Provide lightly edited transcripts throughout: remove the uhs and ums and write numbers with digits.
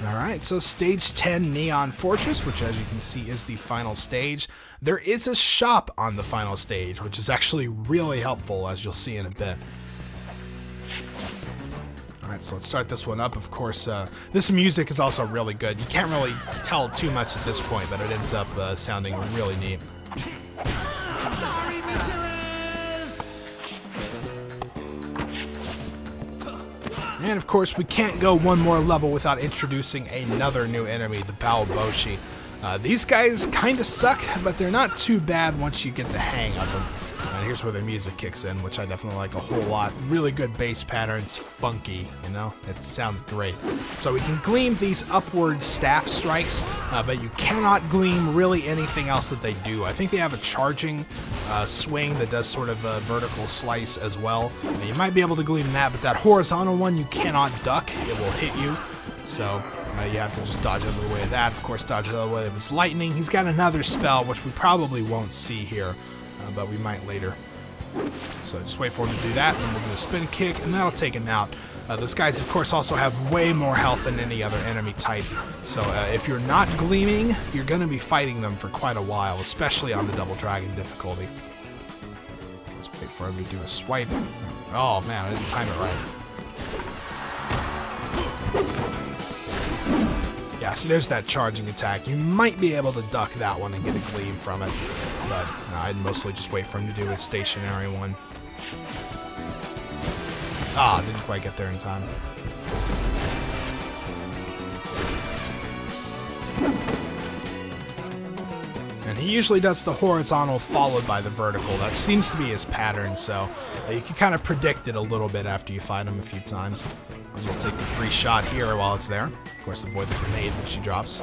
Alright, so stage 10, Neon Fortress, which as you can see is the final stage. There is a shop on the final stage, which is actually really helpful, as you'll see in a bit. Alright, so let's start this one up. Of course, this music is also really good. You can't really tell too much at this point, but it ends up sounding really neat. And of course, we can't go one more level without introducing another new enemy, the Baoboshi. These guys kind of suck, but they're not too bad once you get the hang of them. And here's where their music kicks in, which I definitely like a whole lot. Really good bass patterns, funky, you know? It sounds great. So we can gleam these upward staff strikes, but you cannot gleam really anything else that they do. I think they have a charging swing that does sort of a vertical slice as well. Now, you might be able to gleam that, but that horizontal one you cannot duck. It will hit you. So you have to just dodge out of the way of that. Of course, dodge out of the way of his lightning. He's got another spell, which we probably won't see here. But we might later. So just wait for him to do that, and then we'll do a spin kick, and that'll take him out. Those guys, of course, also have way more health than any other enemy type. So if you're not gleaming, you're going to be fighting them for quite a while, especially on the Double Dragon difficulty. So let's wait for him to do a swipe. Oh man, I didn't time it right. Yeah, so there's that charging attack. You might be able to duck that one and get a gleam from it, but I'd mostly just wait for him to do his stationary one. Ah, didn't quite get there in time. And he usually does the horizontal followed by the vertical. That seems to be his pattern, so you can kind of predict it a little bit after you fight him a few times. Might as well take the free shot here while it's there. Of course, avoid the grenade that she drops.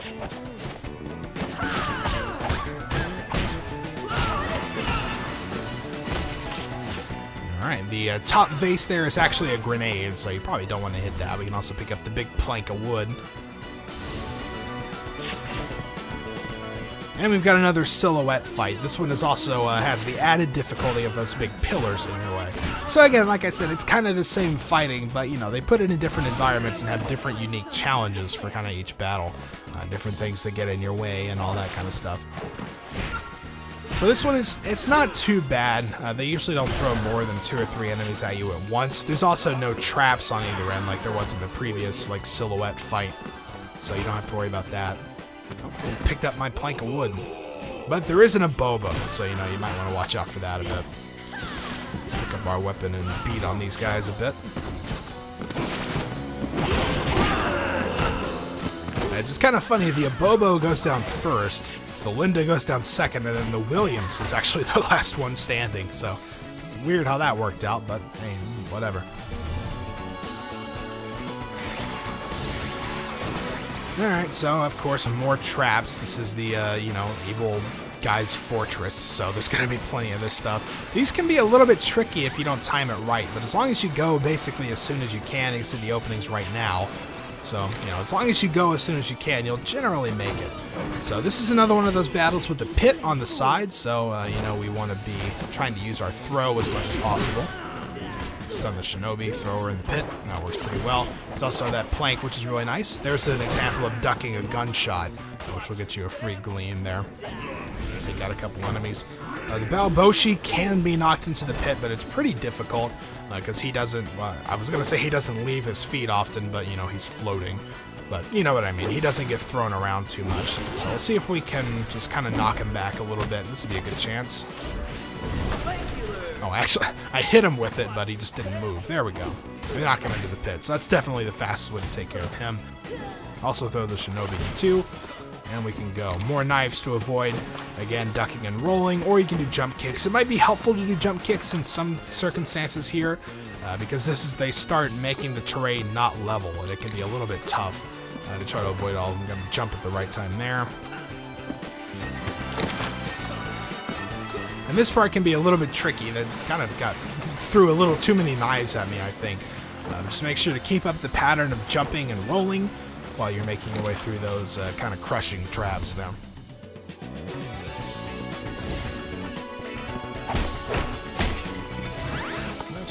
Alright, the top vase there is actually a grenade, so you probably don't want to hit that. We can also pick up the big plank of wood. And we've got another silhouette fight. This one is also has the added difficulty of those big pillars in your way. So again, like I said, it's kind of the same fighting, but you know, they put it in different environments and have different unique challenges for kind of each battle. Different things that get in your way and all that kind of stuff. So this one it's not too bad. They usually don't throw more than 2 or 3 enemies at you at once. There's also no traps on either end like there was in the previous like silhouette fight. So you don't have to worry about that. I picked up my plank of wood. But there isn't a boba, so you know, you might want to watch out for that a bit. Pick up our weapon and beat on these guys a bit. It's just kind of funny, the Abobo goes down first, the Linda goes down second, and then the Williams is actually the last one standing, so it's weird how that worked out, but hey, whatever. Alright, so of course more traps. This is the, you know, evil guy's fortress, so there's going to be plenty of this stuff. These can be a little bit tricky if you don't time it right, but as long as you go basically as soon as you can, you can see the openings right now. So, you know, as long as you go as soon as you can, you'll generally make it. So this is another one of those battles with the pit on the side, so, you know, we want to be trying to use our throw as much as possible. Stun the shinobi, throw her in the pit. That works pretty well. There's also that plank, which is really nice. There's an example of ducking a gunshot, which will get you a free gleam there. Take out a couple enemies. The Baoboshi can be knocked into the pit, but it's pretty difficult because he doesn't, I was going to say he doesn't leave his feet often, but, you know, he's floating. But you know what I mean. He doesn't get thrown around too much. So we'll see if we can just kind of knock him back a little bit. This would be a good chance. Oh, actually, I hit him with it, but he just didn't move. There we go. We knock him into the pit. So that's definitely the fastest way to take care of him. Also throw the shinobi in too. And we can go. More knives to avoid. Again, ducking and rolling, or you can do jump kicks. It might be helpful to do jump kicks in some circumstances here, because they start making the terrain not level, and it can be a little bit tough to try to avoid all of them. Jump at the right time there. And this part can be a little bit tricky. That kind of threw a little too many knives at me, I think. Just make sure to keep up the pattern of jumping and rolling while you're making your way through those kind of crushing traps there.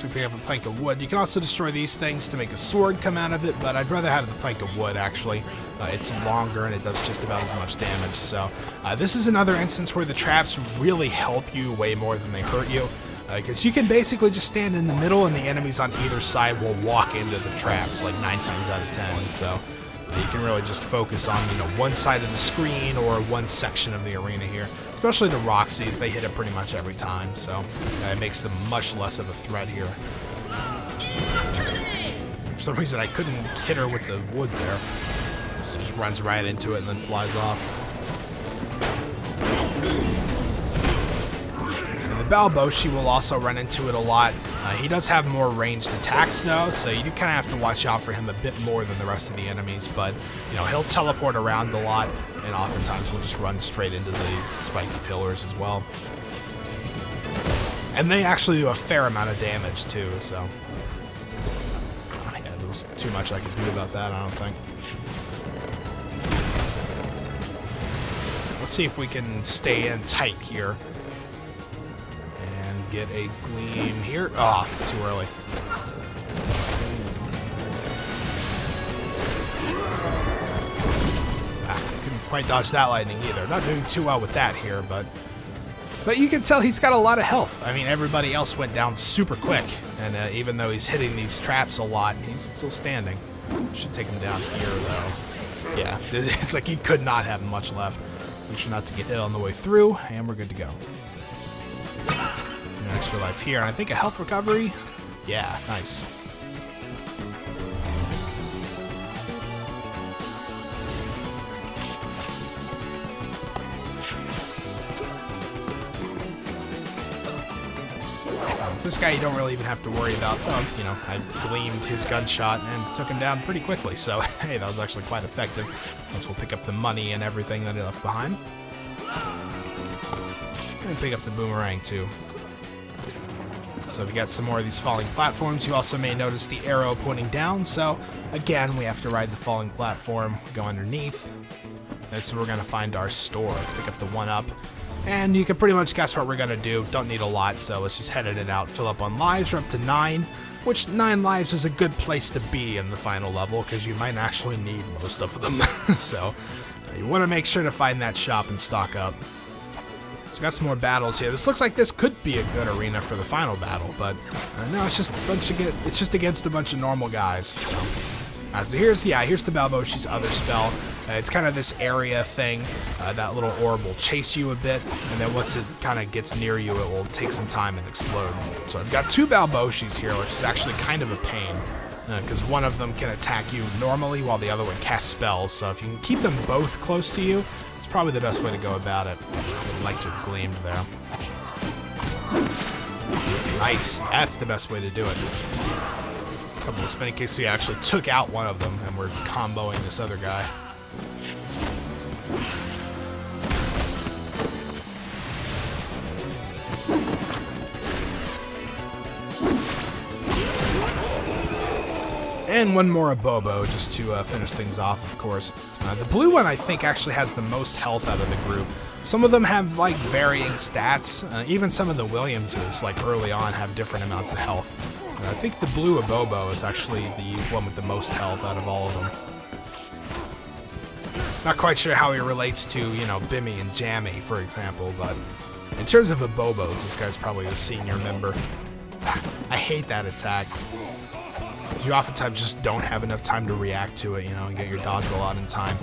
So we pick up a plank of wood. You can also destroy these things to make a sword come out of it, but I'd rather have the plank of wood, actually. It's longer and it does just about as much damage. So this is another instance where the traps really help you way more than they hurt you. Because you can basically just stand in the middle and the enemies on either side will walk into the traps like 9 times out of 10. So you can really just focus on, you know, one side of the screen or one section of the arena here. Especially the Roxys, they hit it pretty much every time. So it makes them much less of a threat here. For some reason I couldn't hit her with the wood there. So just runs right into it and then flies off. Balboshi will also run into it a lot. He does have more ranged attacks though, so you do kind of have to watch out for him a bit more than the rest of the enemies, but you know, he'll teleport around a lot and oftentimes will just run straight into the spiky pillars as well. And they actually do a fair amount of damage too, so yeah, there was too much I could do about that, I don't think. Let's see if we can stay in tight here. Get a gleam here. Ah, too early. Couldn't quite dodge that lightning either. Not doing too well with that here, but you can tell he's got a lot of health. I mean, everybody else went down super quick, and even though he's hitting these traps a lot, he's still standing. Should take him down here, though. Yeah, it's like he could not have much left. Make sure not to get hit on the way through, and we're good to go. An extra life here, and I think a health recovery. Yeah, nice. With this guy, you don't really even have to worry about, you know, I gleamed his gunshot and took him down pretty quickly, so hey, that was actually quite effective. Plus, we'll pick up the money and everything that he left behind. And pick up the boomerang, too. So we got some more of these falling platforms. You also may notice the arrow pointing down, so again, we have to ride the falling platform, go underneath. That's where we're going to find our store. Let's pick up the 1-up. And you can pretty much guess what we're going to do. Don't need a lot, so let's just head it out. Fill up on lives. We're up to 9, which 9 lives is a good place to be in the final level, because you might actually need most of them. So you want to make sure to find that shop and stock up. So got some more battles here. This looks like this could be a good arena for the final battle, but no, it's just it's just against a bunch of normal guys. So here's the Balboshi's other spell. It's kind of this area thing. That little orb will chase you a bit, and then once it kind of gets near you, it will take some time and explode. So I've got 2 Balboshis here, which is actually kind of a pain, because one of them can attack you normally while the other one casts spells. So if you can keep them both close to you, it's probably the best way to go about it. I'd like to have gleamed there. Nice. That's the best way to do it. A couple of spinning kicks. So you actually took out one of them, and we're comboing this other guy. And one more Abobo, just to finish things off, of course. The blue one, I think, actually has the most health out of the group. Some of them have, like, varying stats. Even some of the Williamses, like, early on, have different amounts of health. I think the blue Abobo is actually the one with the most health out of all of them. Not quite sure how he relates to, you know, Bimmy and Jammy, for example, but in terms of Abobos, this guy's probably the senior member. I hate that attack. You oftentimes just don't have enough time to react to it, you know, and get your dodge roll out in time.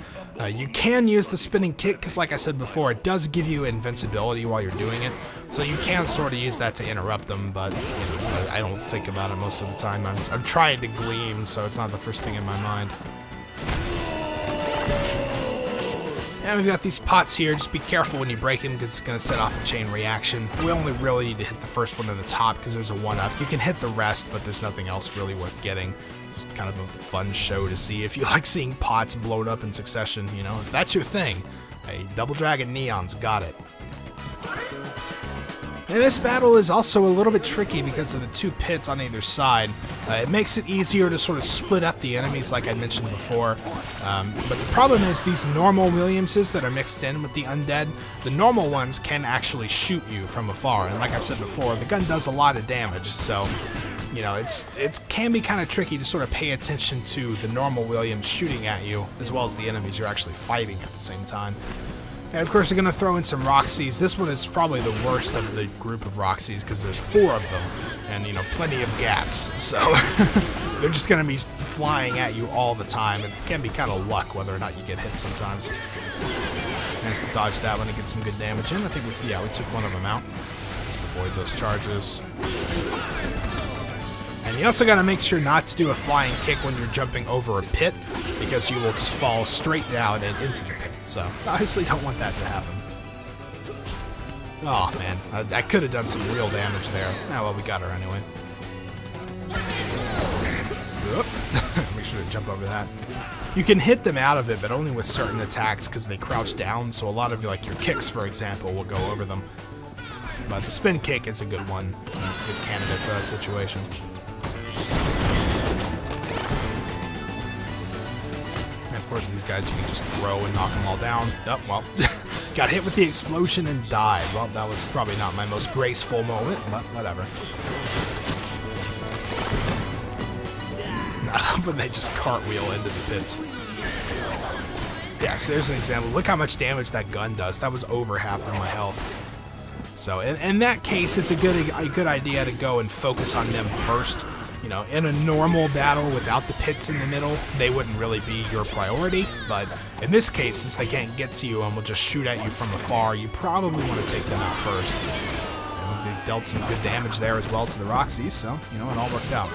You can use the spinning kick, because like I said before, it does give you invincibility while you're doing it. So you can sort of use that to interrupt them, but you know, I don't think about it most of the time. I'm trying to gleam, so it's not the first thing in my mind. And we've got these pots here. Just be careful when you break them, because it's going to set off a chain reaction. We only really need to hit the first one in the top, because there's a 1-up. You can hit the rest, but there's nothing else really worth getting. Just kind of a fun show to see. If you like seeing pots blown up in succession, you know, if that's your thing, hey, Double Dragon Neon's got it. And this battle is also a little bit tricky because of the 2 pits on either side. It makes it easier to sort of split up the enemies like I mentioned before. But the problem is these normal Williamses that are mixed in with the undead, the normal ones can actually shoot you from afar. And like I've said before, the gun does a lot of damage, so you know, it can be kind of tricky to sort of pay attention to the normal Williams shooting at you, as well as the enemies you're actually fighting at the same time. And of course, you're going to throw in some Roxys. This one is probably the worst of the group of Roxys because there's 4 of them, and, you know, plenty of gaps. So they're just going to be flying at you all the time. It can be kind of luck whether or not you get hit sometimes. Nice to dodge that one and get some good damage in. I think, we took one of them out. Just avoid those charges. And you also got to make sure not to do a flying kick when you're jumping over a pit, because you will just fall straight down and into the pit. So, obviously don't want that to happen. Oh, man. I could have done some real damage there. Oh, well, we got her anyway. Make sure to jump over that. You can hit them out of it, but only with certain attacks because they crouch down, so a lot of, like, your kicks, for example, will go over them. But the spin kick is a good one. It's a good candidate for that situation. And of course, these guys you can just throw and knock them all down. Oh, well, got hit with the explosion and died. Well, that was probably not my most graceful moment, but whatever. When they just cartwheel into the pits. Yeah, so there's an example. Look how much damage that gun does. That was over half of my health. So in that case, it's a good idea to go and focus on them first. You know, in a normal battle without the pits in the middle, they wouldn't really be your priority. But in this case, since they can't get to you and will just shoot at you from afar, you probably want to take them out first. You know, they dealt some good damage there as well to the Roxys, so, you know, it all worked out.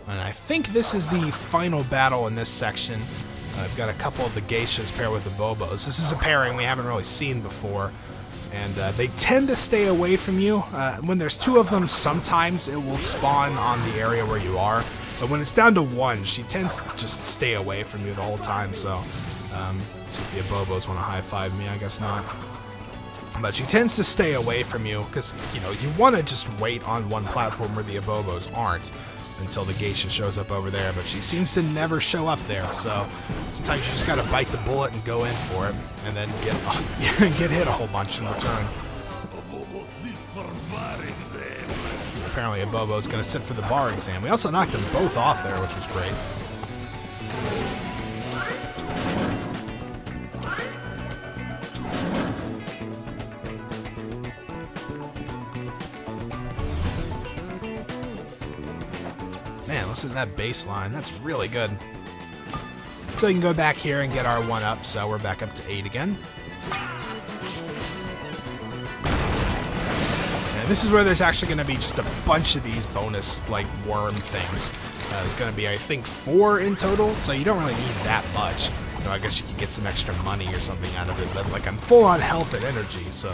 And I think this is the final battle in this section. I've got a couple of the geishas paired with the Bobos. This is a pairing we haven't really seen before. And they tend to stay away from you. When there's 2 of them, sometimes it will spawn on the area where you are. But when it's down to 1, she tends to just stay away from you the whole time. So, see if the Bobos want to high-five me, I guess not. But she tends to stay away from you because, you know, you want to just wait on one platform where the Abobos aren't until the geisha shows up over there, but she seems to never show up there, so sometimes you just gotta bite the bullet and go in for it, and then get hit a whole bunch in return. Apparently Abobo's gonna sit for the bar exam. We also knocked them both off there, which was great. Man, listen to that bass line. That's really good. So you can go back here and get our 1 up, so we're back up to 8 again. And this is where there's actually going to be just a bunch of these bonus, like, worm things. There's going to be, I think, 4 in total, so you don't really need that much. You know, I guess you could get some extra money or something out of it, but, like, I'm full on health and energy, so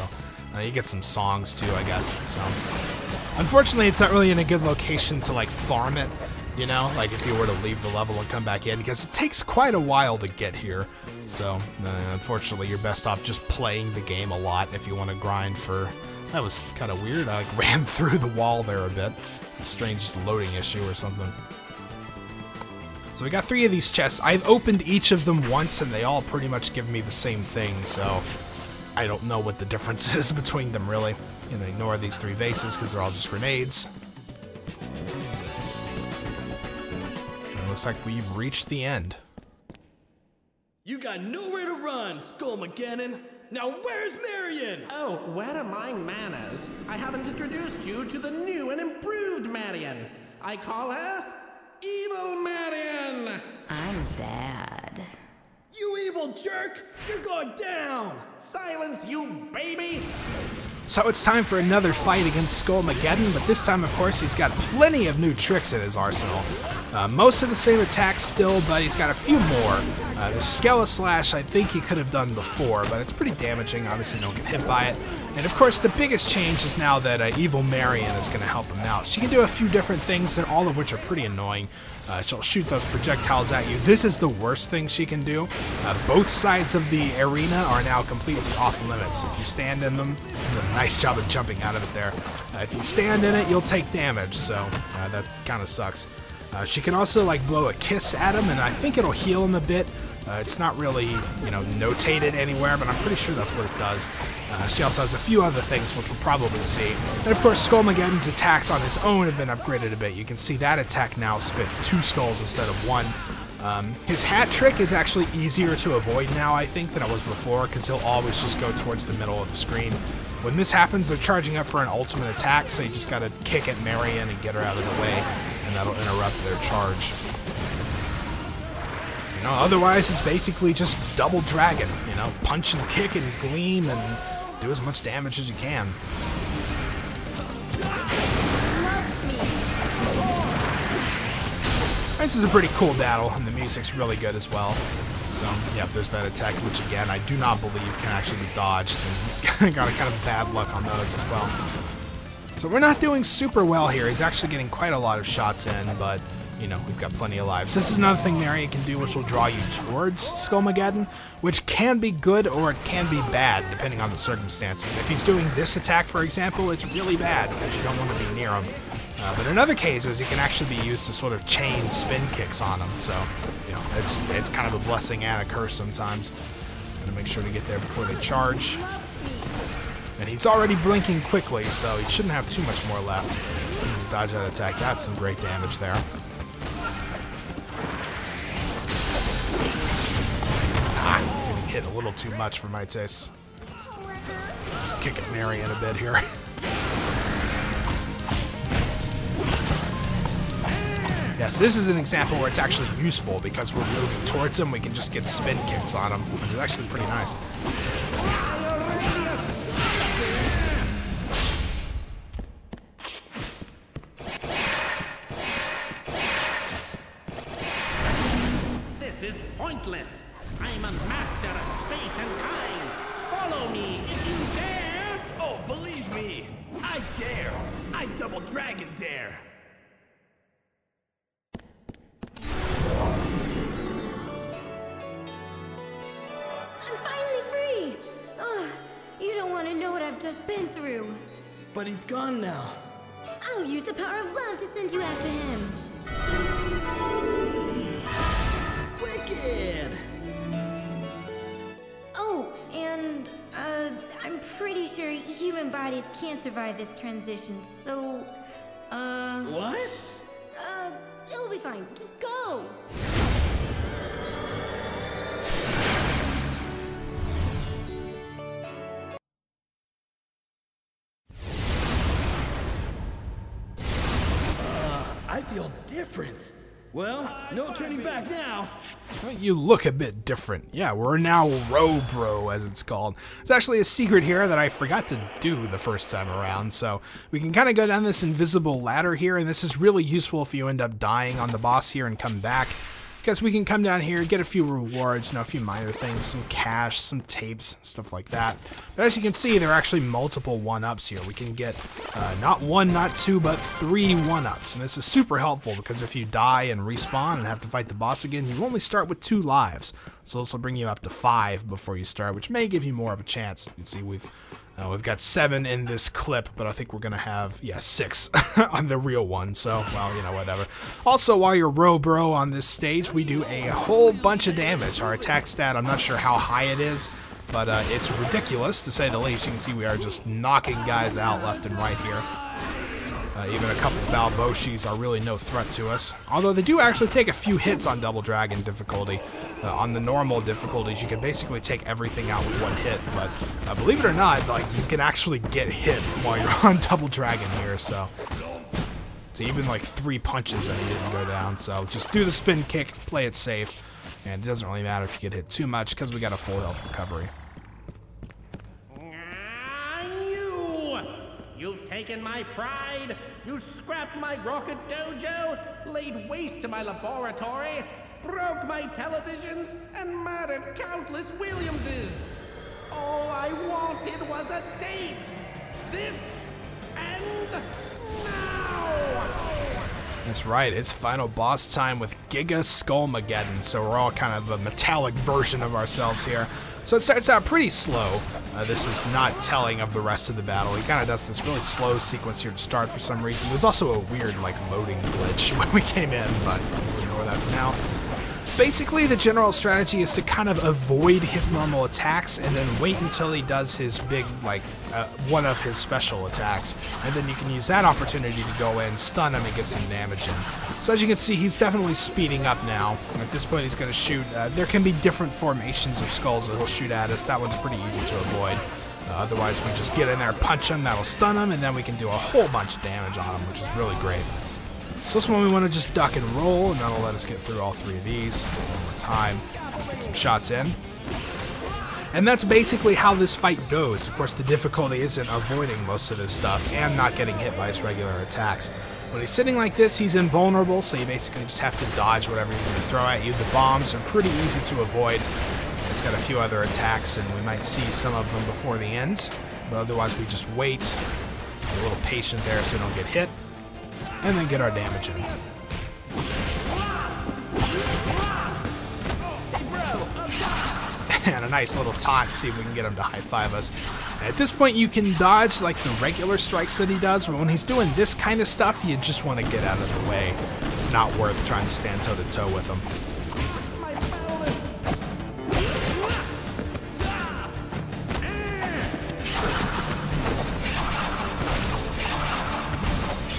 you get some songs, too, I guess, so... Unfortunately, it's not really in a good location to, like, farm it, you know, like if you were to leave the level and come back in, because it takes quite a while to get here. So, unfortunately, you're best off just playing the game a lot if you want to grind for... That was kind of weird. I like, ran through the wall there a bit. A strange loading issue or something. So we got 3 of these chests. I've opened each of them once, and they all pretty much give me the same thing, so... I don't know what the difference is between them, really. You know, ignore these 3 vases because they're all just grenades. And it looks like we've reached the end. You got nowhere to run, Skullmageddon. Now where's Marian? Oh, where are my manners? I haven't introduced you to the new and improved Marian. I call her Evil Marian. I'm bad. You evil jerk! You're going down! Silence, you baby! So it's time for another fight against Skullmageddon, but this time, of course, he's got plenty of new tricks in his arsenal. Most of the same attacks still, but he's got a few more. The Skeleslash I think he could have done before, but it's pretty damaging. Obviously, don't get hit by it. And of course, the biggest change is now that Evil Marian is going to help him out. She can do a few different things, and all of which are pretty annoying. She'll shoot those projectiles at you. This is the worst thing she can do. Both sides of the arena are now completely off limits. If you stand in them, you did a nice job of jumping out of it there. If you stand in it, you'll take damage, so that kind of sucks. She can also like blow a kiss at him, and I think it'll heal him a bit. It's not really, you know, notated anywhere, but I'm pretty sure that's what it does. She also has a few other things, which we'll probably see. And of course, Skullmageddon's attacks on his own have been upgraded a bit. You can see that attack now spits 2 skulls instead of 1. His hat trick is actually easier to avoid now, I think, than it was before, because he'll always just go towards the middle of the screen. When this happens, they're charging up for an ultimate attack, so you just gotta kick at Marian and get her out of the way, and that'll interrupt their charge. You know, otherwise it's basically just double dragon, you know, punch and kick and gleam and do as much damage as you can. This is a pretty cool battle, and the music's really good as well. So, yep, there's that attack, which again, I do not believe can actually be dodged, and got a kind of bad luck on those as well. So we're not doing super well here. He's actually getting quite a lot of shots in, but, you know, we've got plenty of lives. This is another thing Marian can do, which will draw you towards Skullmageddon, which can be good or it can be bad, depending on the circumstances. If he's doing this attack, for example, it's really bad, because you don't want to be near him. But in other cases, it can actually be used to sort of chain spin kicks on him, so, you know, it's kind of a blessing and a curse sometimes. Gotta make sure to get there before they charge. And he's already blinking quickly, so he shouldn't have too much more left. So he can dodge that attack. That's some great damage there. Getting hit a little too much for my taste. Just kick at Marian a bit here. Yes, this is an example where it's actually useful because we're moving towards him. We can just get spin kicks on him, which is actually pretty nice. This is pointless. I'm a master of space and time. Follow me if you dare. Oh, believe me, I dare. I double dragon dare. Just been through. But he's gone now. I'll use the power of love to send you after him. Wicked! Oh, and, I'm pretty sure human bodies can't survive this transition, so, What? It'll be fine. Just go! I feel different. Well, no turning back now. You look a bit different. Yeah, we're now Robro, as it's called. It's actually a secret here that I forgot to do the first time around, so we can kind of go down this invisible ladder here, and this is really useful if you end up dying on the boss here and come back, because we can come down here, get a few rewards, you know, a few minor things, some cash, some tapes, stuff like that. But as you can see, there are actually multiple 1-ups here. We can get not 1, not 2, but 3 1-ups. And this is super helpful because if you die and respawn and have to fight the boss again, you only start with 2 lives. So this will bring you up to 5 before you start, which may give you more of a chance. You can see we've got 7 in this clip, but I think we're going to have, 6 on the real one, so, well, you know, whatever. Also, while you're Robro on this stage, we do a whole bunch of damage. Our attack stat, I'm not sure how high it is, but it's ridiculous, to say the least. You can see we are just knocking guys out left and right here. Even a couple of Balboshis are really no threat to us. Although they do actually take a few hits on Double Dragon difficulty. On the normal difficulties, you can basically take everything out with 1 hit. But believe it or not, like, you can actually get hit while you're on Double Dragon here. So even like 3 punches and he didn't go down. So just do the spin kick, play it safe, and it doesn't really matter if you get hit too much because we got a full health recovery. You've taken my pride, you scrapped my rocket dojo, laid waste to my laboratory, broke my televisions, and murdered countless Williamses. All I wanted was a date. This ends now. That's right, it's final boss time with Giga Skullmageddon, so we're all kind of a metallic version of ourselves here. So it starts out pretty slow. This is not telling of the rest of the battle. He kind of does this really slow sequence here to start for some reason. There's also a weird, like, loading glitch when we came in, but we'll ignore that for now. Basically, the general strategy is to kind of avoid his normal attacks and then wait until he does his big, like, one of his special attacks. And then you can use that opportunity to go in, stun him, and get some damage in. So as you can see, he's definitely speeding up now. At this point, he's going to shoot. There can be different formations of skulls that he'll shoot at us. That one's pretty easy to avoid. Otherwise, we just get in there, punch him, that'll stun him, and then we can do a whole bunch of damage on him, which is really great. So this one we want to just duck and roll, and that'll let us get through all 3 of these. One more time, get some shots in. And that's basically how this fight goes. Of course, the difficulty isn't avoiding most of this stuff and not getting hit by his regular attacks. When he's sitting like this, he's invulnerable, so you basically just have to dodge whatever he's going to throw at you. The bombs are pretty easy to avoid. It's got a few other attacks, and we might see some of them before the end. But otherwise, we just wait. Be a little patient there so we don't get hit. And then get our damage in. And a nice little taunt, see if we can get him to high-five us. And at this point, you can dodge like the regular strikes that he does, but when he's doing this kind of stuff, you just want to get out of the way. It's not worth trying to stand toe-to-toe with him.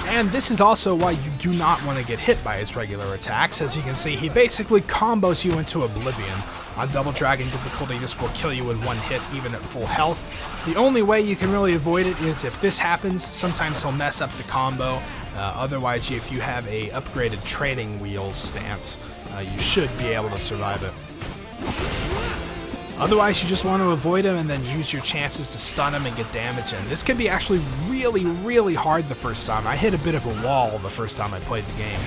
And this is also why you do not want to get hit by his regular attacks. As you can see, he basically combos you into oblivion. On Double Dragon difficulty, this will kill you in one hit, even at full health. The only way you can really avoid it is if this happens, sometimes he'll mess up the combo. Otherwise, if you have a upgraded training wheels stance, you should be able to survive it. Otherwise, you just want to avoid him and then use your chances to stun him and get damage in. This can be actually really, really hard the first time. I hit a bit of a wall the first time I played the game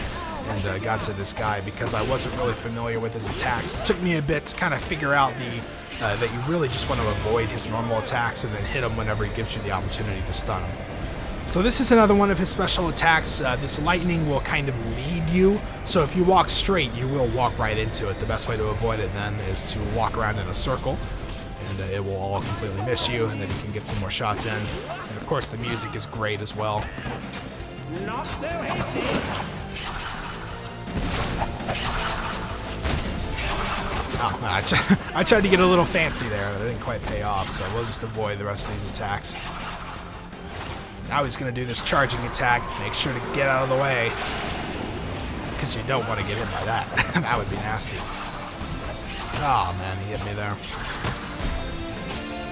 and got to this guy because I wasn't really familiar with his attacks. It took me a bit to kind of figure out that you really just want to avoid his normal attacks and then hit him whenever he gives you the opportunity to stun him. So this is another one of his special attacks. This lightning will kind of lead you, so if you walk straight, you will walk right into it. The best way to avoid it then is to walk around in a circle, and it will all completely miss you, and then you can get some more shots in. And of course, the music is great as well. Not so hasty. Oh, I tried to get a little fancy there, but it didn't quite pay off, so we'll just avoid the rest of these attacks. Now he's going to do this charging attack. Make sure to get out of the way, because you don't want to get hit by that. That would be nasty. Oh man, he hit me there.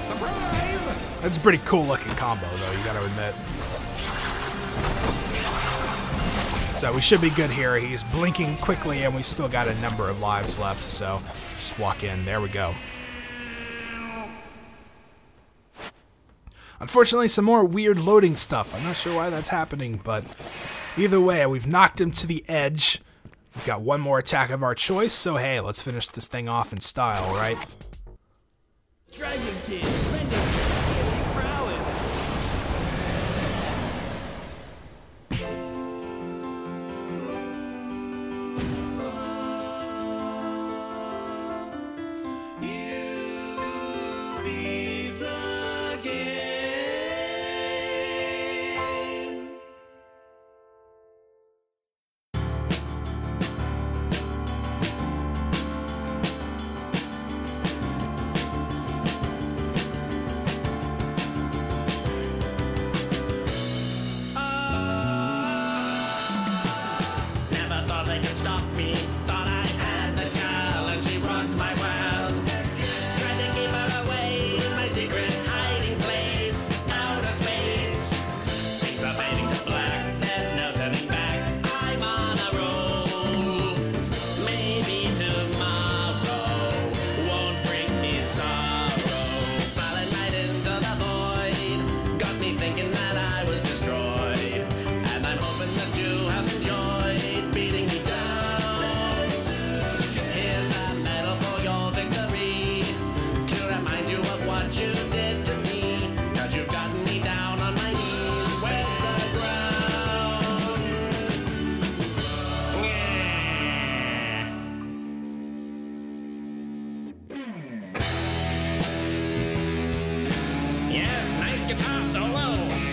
Surprise! That's a pretty cool looking combo though, you got to admit. So we should be good here. He's blinking quickly and we've still got a number of lives left, so just walk in. There we go. Unfortunately, some more weird loading stuff. I'm not sure why that's happening, but either way, we've knocked him to the edge. We've got one more attack of our choice, so hey, let's finish this thing off in style, right? Dragon Kid, splendid prowess. Yes, nice guitar solo.